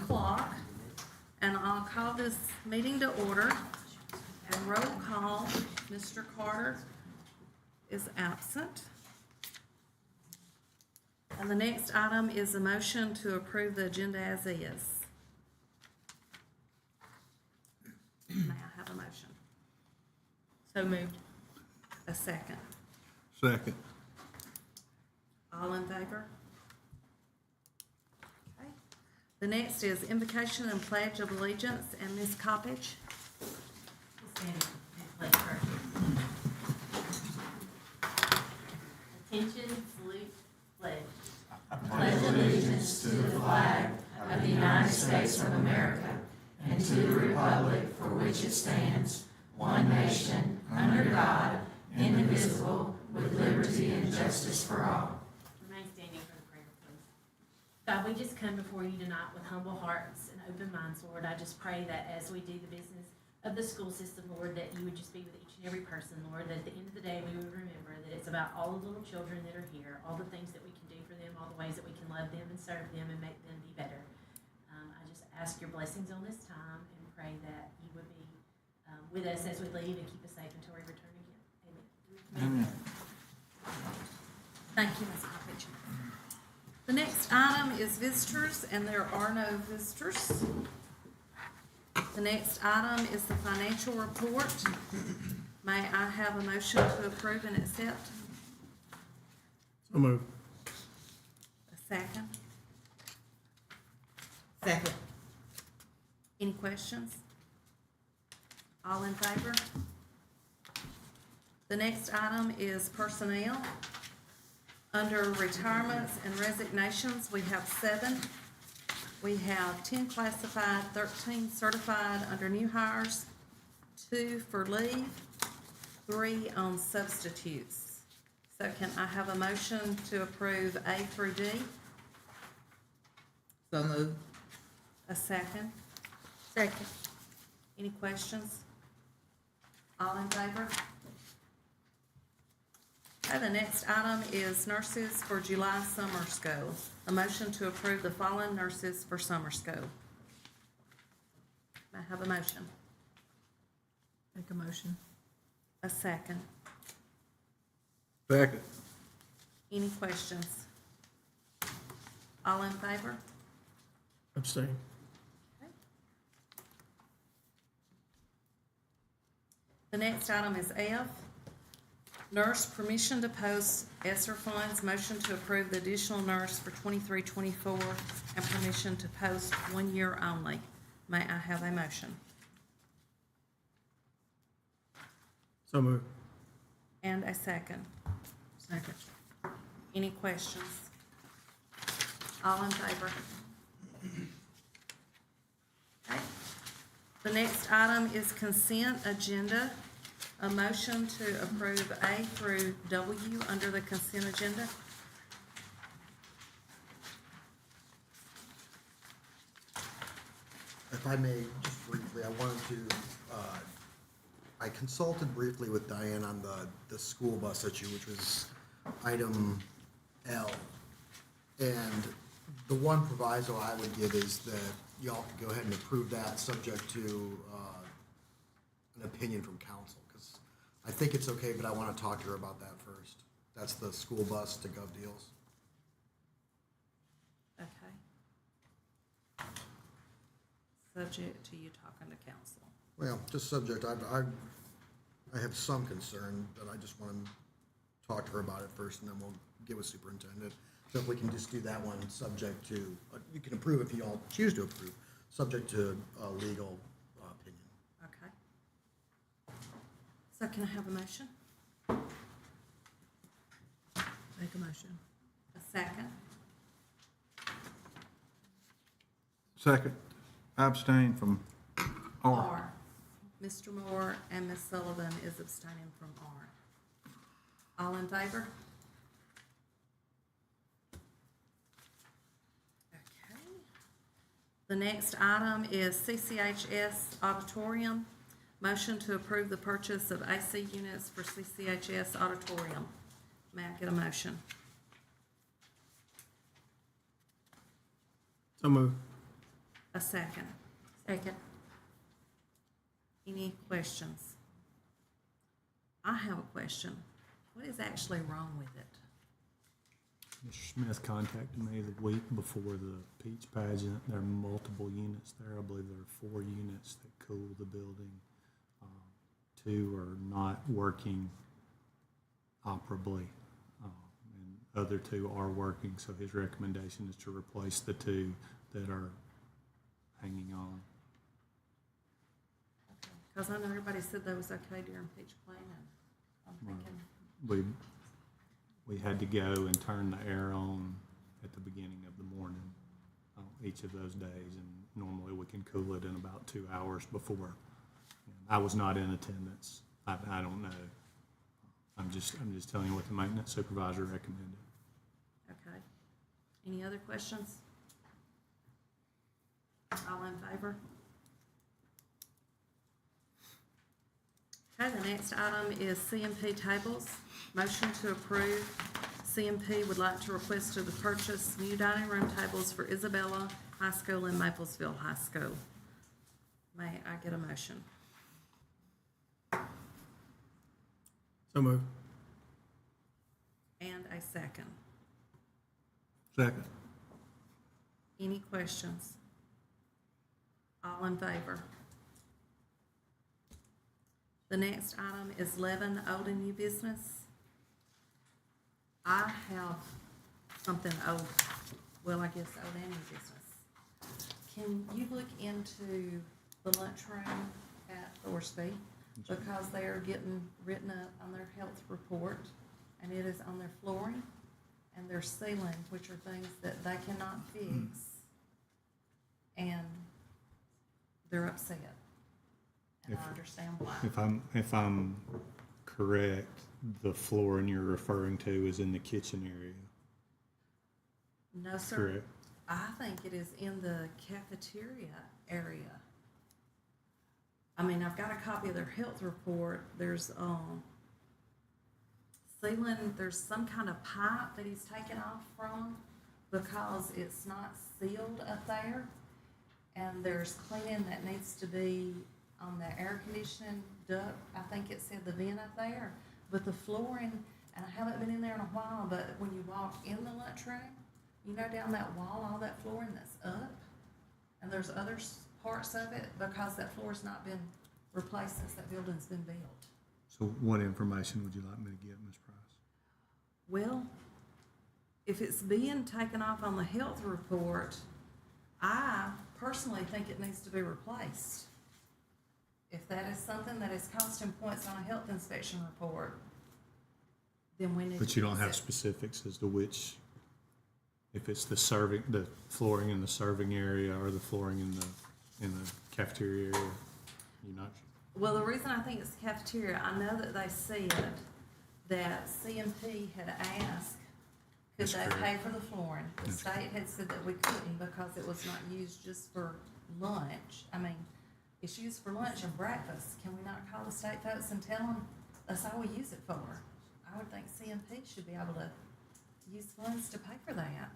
o'clock, and I'll call this meeting to order. And roll call, Mr. Carter is absent. And the next item is a motion to approve the agenda as is. May I have a motion? So moved. A second. Second. All in favor? Okay. The next is invocation and pledge of allegiance, and Ms. Coppage. Standing and pledge first. Attention, salute, pledge. Pledge allegiance to the flag of the United States of America and to the republic for which it stands, one nation, under God, indivisible, with liberty and justice for all. Remain standing for the prayer, please. God, we just come before you tonight with humble hearts and open minds, Lord. I just pray that as we do the business of the school system, Lord, that you would just be with each and every person, Lord, that at the end of the day we would remember that it's about all the little children that are here, all the things that we can do for them, all the ways that we can love them and serve them and make them be better. I just ask your blessings on this time and pray that you would be with us as we leave and keep us safe until we return again. Amen. Thank you, Ms. Coppage. The next item is visitors, and there are no visitors. The next item is the financial report. May I have a motion to approve and accept? So moved. A second. Second. Any questions? All in favor? The next item is personnel. Under retirements and resignations, we have 7. We have 10 classified, 13 certified under new hires, 2 for leave, 3 on substitutes. So can I have a motion to approve A through D? So moved. A second. Second. Any questions? All in favor? Okay, the next item is nurses for July summer school. A motion to approve the following nurses for summer school. May I have a motion? Make a motion. A second. Second. Any questions? All in favor? Abstain. Okay. The next item is F. Nurse permission to post ESSER funds. Motion to approve the additional nurse for 23-24 and permission to post 1 year only. May I have a motion? So moved. And a second. Second. Any questions? All in favor? Okay. The next item is consent agenda. A motion to approve A through W under the consent agenda. If I may, just briefly, I wanted to, I consulted briefly with Diane on the school bus issue, which was item L. And the one proviso I would give is that y'all can go ahead and approve that, subject to an opinion from council. Because I think it's okay, but I want to talk to her about that first. That's the school bus to gov deals. Okay. Subject to you talking to council. Well, just subject, I have some concern, but I just want to talk to her about it first, and then we'll get with superintendent. So if we can just do that one, subject to, you can approve if you all choose to approve, subject to legal opinion. Okay. So can I have a motion? Make a motion. A second? Second. I abstain from R. R. Mr. Moore and Ms. Sullivan is abstaining from R. All in favor? Okay. The next item is CCHS Auditorium. Motion to approve the purchase of AC units for CCHS Auditorium. May I get a motion? So moved. A second. Second. Any questions? I have a question. What is actually wrong with it? Mr. Smith contacted me the week before the Peach pageant. There are multiple units there. I believe there are 4 units that cool the building. 2 are not working operably, and other 2 are working. So his recommendation is to replace the 2 that are hanging on. Because I know everybody said that was okay during peach planting. I'm thinking, We had to go and turn the air on at the beginning of the morning on each of those days, and normally we can cool it in about 2 hours before. I was not in attendance. I don't know. I'm just telling you what the maintenance supervisor recommended. okay. Any other questions? All in favor? Okay, the next item is CMP tables. Motion to approve. CMP would like to request to purchase new dining room tables for Isabella High School and Maplesville High School. May I get a motion? So moved. And a second. Second. Any questions? All in favor? The next item is 11, old and new business. I have something old, well, I guess old and new business. Can you look into the lunchroom at Thorsby? Because they are getting written up on their health report, and it is on their flooring and their ceiling, which are things that they cannot fix. And they're upset. And I understand why. If I'm correct, the flooring you're referring to is in the kitchen area. No, sir. Correct. I think it is in the cafeteria area. I mean, I've got a copy of their health report. There's ceiling, there's some kind of pipe that he's taken off from because it's not sealed up there. And there's cleaning that needs to be on the air conditioning duct. I think it said the vent up there. But the flooring, and I haven't been in there in a while, but when you walk in the lunchroom, you know down that wall, all that flooring that's up, and there's other parts of it because that floor's not been replaced since that building's been built. So what information would you like me to get, Ms. Price? Well, if it's being taken off on the health report, I personally think it needs to be replaced. If that is something that is costing points on a health inspection report, then we need to But you don't fix have it. specifics as to which, if it's the flooring in the serving area or the flooring in the cafeteria area. You're not. Well, the reason I think it's the cafeteria, I know that they said that CMP had asked, could That's they correct. pay for the flooring? The That's state had said that we couldn't because it was not used just for lunch. I mean, it's used for lunch and breakfast. Can we not call the state folks and tell them that's all we use it for? I would think CMP should be able to use funds to pay for that.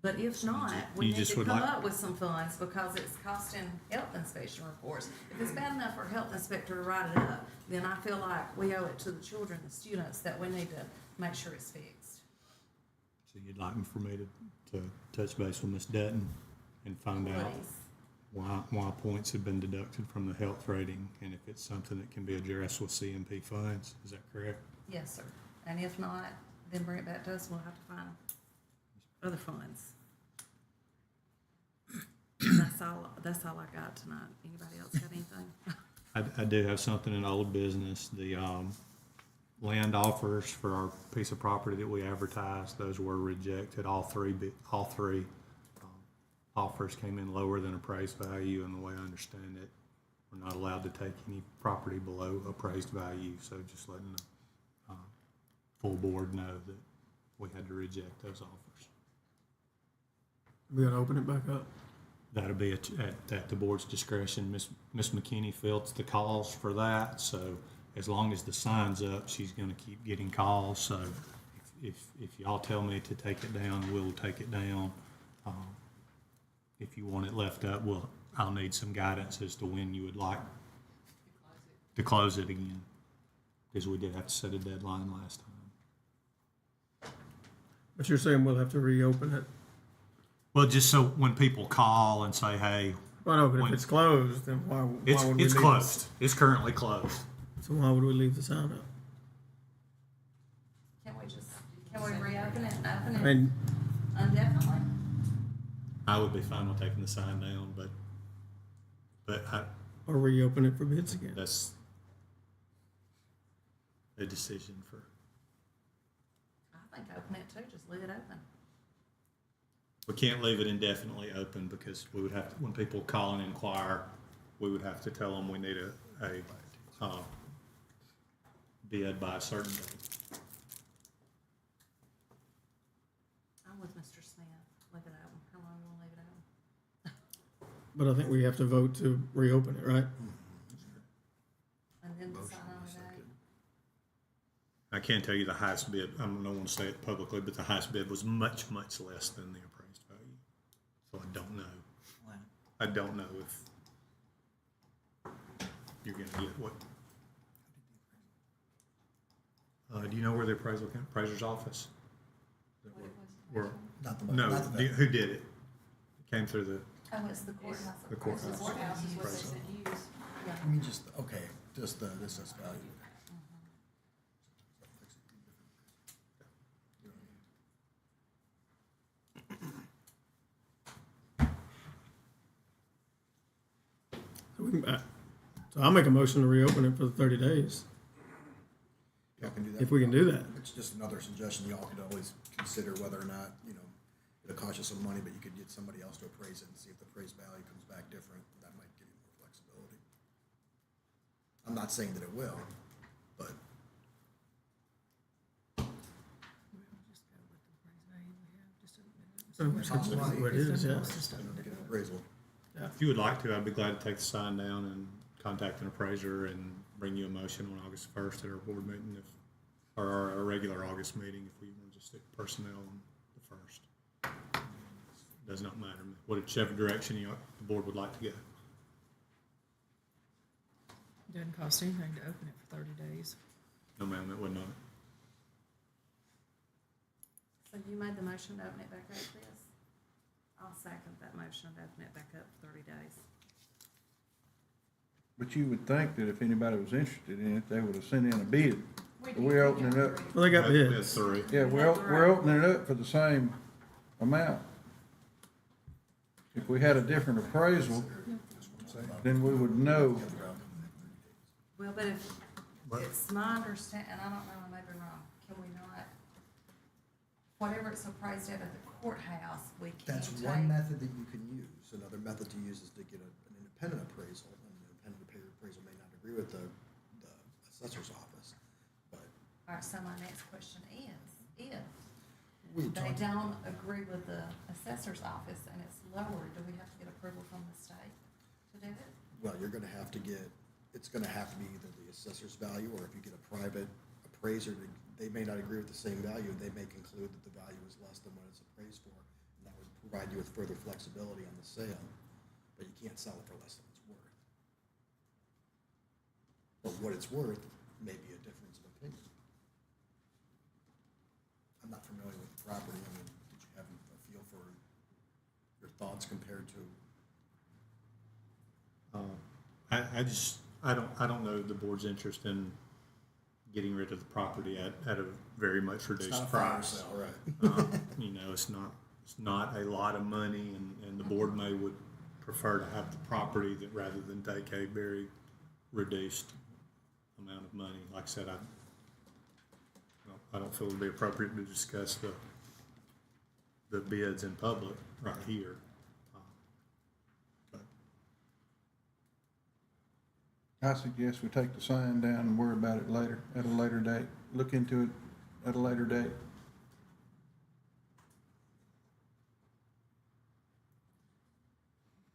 But if not, we You need just to would come like- up with some funds because it's costing health inspection reports. If it's bad enough for a health inspector to write it up, then I feel like we owe it to the children, the students, that we need to make sure it's fixed. So you'd like for me to touch base with Ms. Dutton and find out Please. why points have been deducted from the health rating, and if it's something that can be addressed with CMP funds. Is that correct? Yes, sir. And if not, then bring it back to us. We'll have to find other funds. That's all I got tonight. Anybody else got anything? I do have something in old business. The land offers for our piece of property that we advertised, those were rejected. All three offers came in lower than appraised value, and the way I understand it, we're not allowed to take any property below appraised value. So just letting the full board know that we had to reject those offers. We gotta open it back up. That'll be at the board's discretion. Miss McKinney fields the calls for that, so as long as the sign's up, she's gonna keep getting calls. So if y'all tell me to take it down, we'll take it down. if you want it left up, I'll need some guidance as to when you would like to close it again, because we did have to set a deadline last time. But you're saying we'll have to reopen it? Well, just so when people call and say, hey, Well, no, but When- if it's closed, then why would we it's leave closed. It's currently closed. So why would we leave the sign up? Can we reopen it and open I it mean, indefinitely? I would be fine with taking the sign down, but or reopen it for bids again? that's a decision for. I think open it too, just leave it open. We can't leave it indefinitely open because we would have to, when people call and inquire, we would have to tell them we need a bid by a certain date. I'm with Mr. Smith, leave it open. How long you wanna leave it open? But I think we have to vote to reopen it, right? And then Motion decide on in a a date. second. I can't tell you the highest bid, I don't want to say it publicly, but the highest bid was much, much less than the appraised value. So I don't know. I don't know if you're gonna get what. Do you know where the appraiser's office? Where, Not the, no, not the. who did it? It came through the, Oh, it's the courthouse. The courthouse. The courthouse is what they Appraisal. said use. Yeah. I mean, just, okay, just the, this is value. So so I'll make a motion to reopen it for the 30 days, Y'all can do that. if we can do that. It's just another suggestion. Y'all could always consider whether or not, it'll cost you some money, but you could get somebody else to appraise it and see if the appraised value comes back different. That might give you more flexibility. I'm not saying that it will, but That's what it is, yeah. to get an appraisal. if you would like to, I'd be glad to take the sign down and contact an appraiser and bring you a motion on August 1st at our board meeting, or our regular August meeting, if we want to just stick personnel on the 1st. Does not matter to me, whichever direction the board would like to go. Doesn't cost anything to open it for 30 days. No, ma'am, it would not. So you made the motion to open it back up, Chris? I'll second that motion to open it back up for 30 days. But you would think that if anybody was interested in it, they would have sent in a bid. We But we're opening it up. Well, they got We had bids. 3. Yeah, we're opening it up for the same amount. If we had a different appraisal, then we would know. Well, but if, it's my understanding, and I don't know, I may be wrong, can we not, whatever it's appraised at the courthouse, we can That's take? one method that you can use. Another method to use is to get an independent appraisal. And the independent appraisal may not agree with the assessor's office, but All right, so my next question is, if we they talked. don't agree with the assessor's office and it's lower, do we have to get approval from the state to do it? Well, you're gonna have to get, it's gonna have to be either the assessor's value, or if you get a private appraiser, they may not agree with the same value, they may conclude that the value is less than what it's appraised for, and that would provide you with further flexibility on the sale, but you can't sell it for less than it's worth. But what it's worth may be a difference of opinion. I'm not familiar with the property, I mean, did you have a feel for your thoughts compared to? I don't know the board's interest in getting rid of the property at a very much It's not reduced a fire price. sale, right? It's not a lot of money, and the board would prefer to have the property that rather than take a very reduced amount of money. Like I said, I don't feel it would be appropriate to discuss the bids in public right here. But I suggest we take the sign down and worry about it later, at a later date. Look into it at a later date.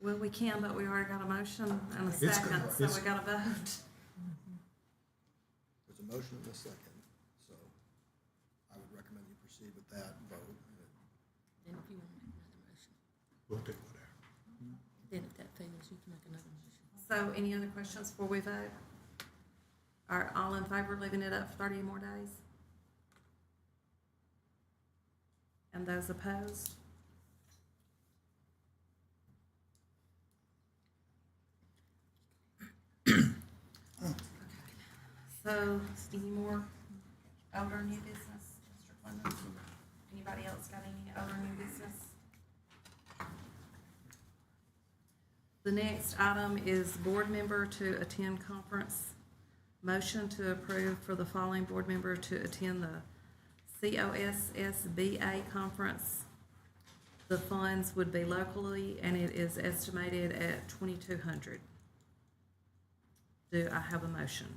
Well, we can, but we already got a motion and a It's good. second, so It's- we got to vote. There's a motion and a second, so I would recommend you proceed with that vote. Then if you want to make another motion. we'll do whatever. So any other questions before we vote? Are all in favor of leaving it up for 30 more days? And those opposed? So, any more older new business, Mr. Clemens? Anybody else got any older new business? The next item is board member to attend conference. Motion to approve for the following board member to attend the COSSBA conference. The funds would be locally, and it is estimated at $2,200. Do I have a motion?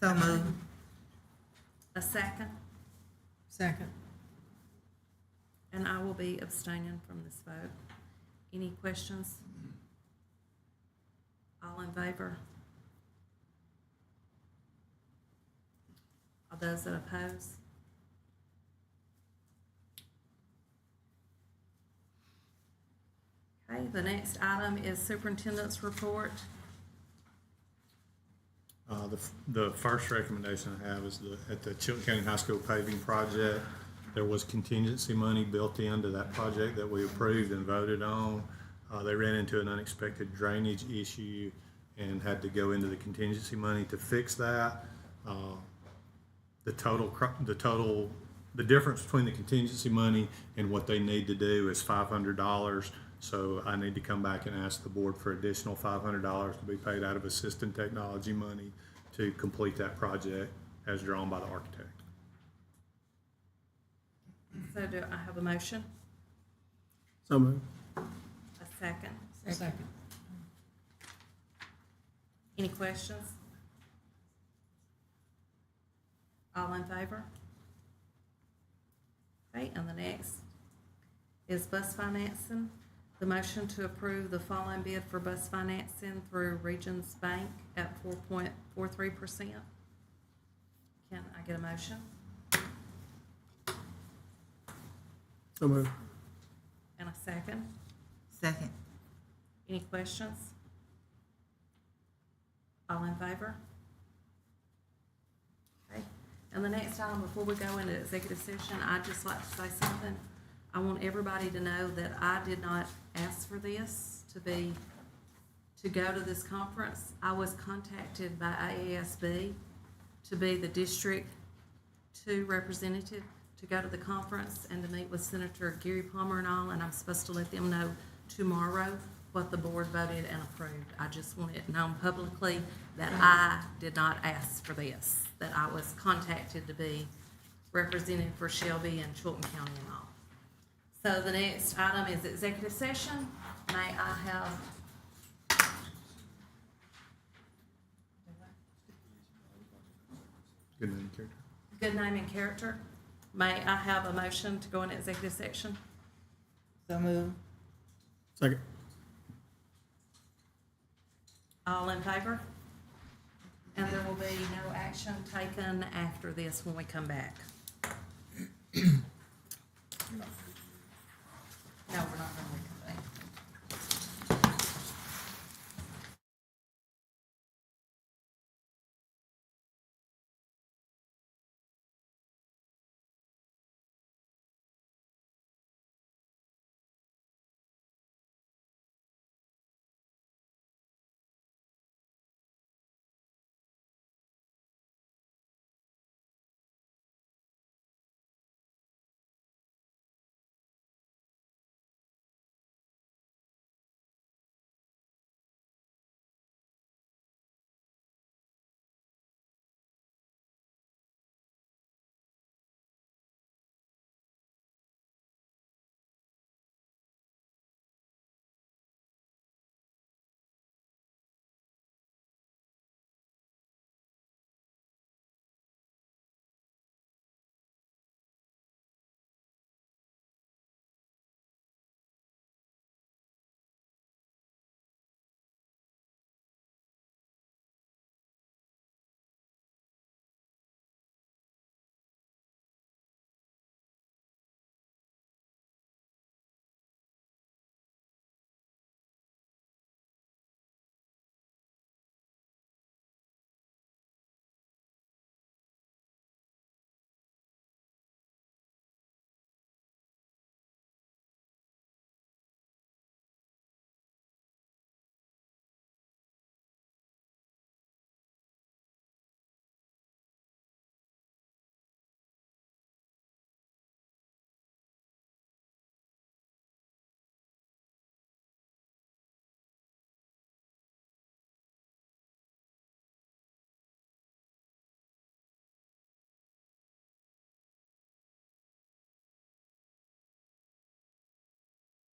So moved. A second, Second. and I will be abstaining from this vote. Any questions? All in favor? Are those that oppose? Okay, the next item is superintendent's report. The first recommendation I have is at the Chilton County High School paving project, there was contingency money built into that project that we approved and voted on. They ran into an unexpected drainage issue and had to go into the contingency money to fix that. The difference between the contingency money and what they need to do is $500. So I need to come back and ask the board for additional $500 to be paid out of assistant technology money to complete that project as drawn by the architect. So do I have a motion? So moved. A second? Second. Any questions? All in favor? Okay, and the next is bus financing. The motion to approve the following bid for bus financing through Regions Bank at 4.43%. Can I get a motion? So moved. And a second? Second. Any questions? All in favor? Okay, and the next item, before we go into executive session, I'd just like to say something. I want everybody to know that I did not ask for this to go to this conference. I was contacted by AASB to be the District 2 representative to go to the conference and to meet with Senator Gary Palmer and all, and I'm supposed to let them know tomorrow what the board voted and approved. I just want it known publicly that I did not ask for this, that I was contacted to be represented for Shelby and Chilton County and all. So the next item is executive session. May I have? Good name, character. Good name and character. May I have a motion to go into executive section? So moved. Second. All in favor? And there will be no action taken after this when we come back.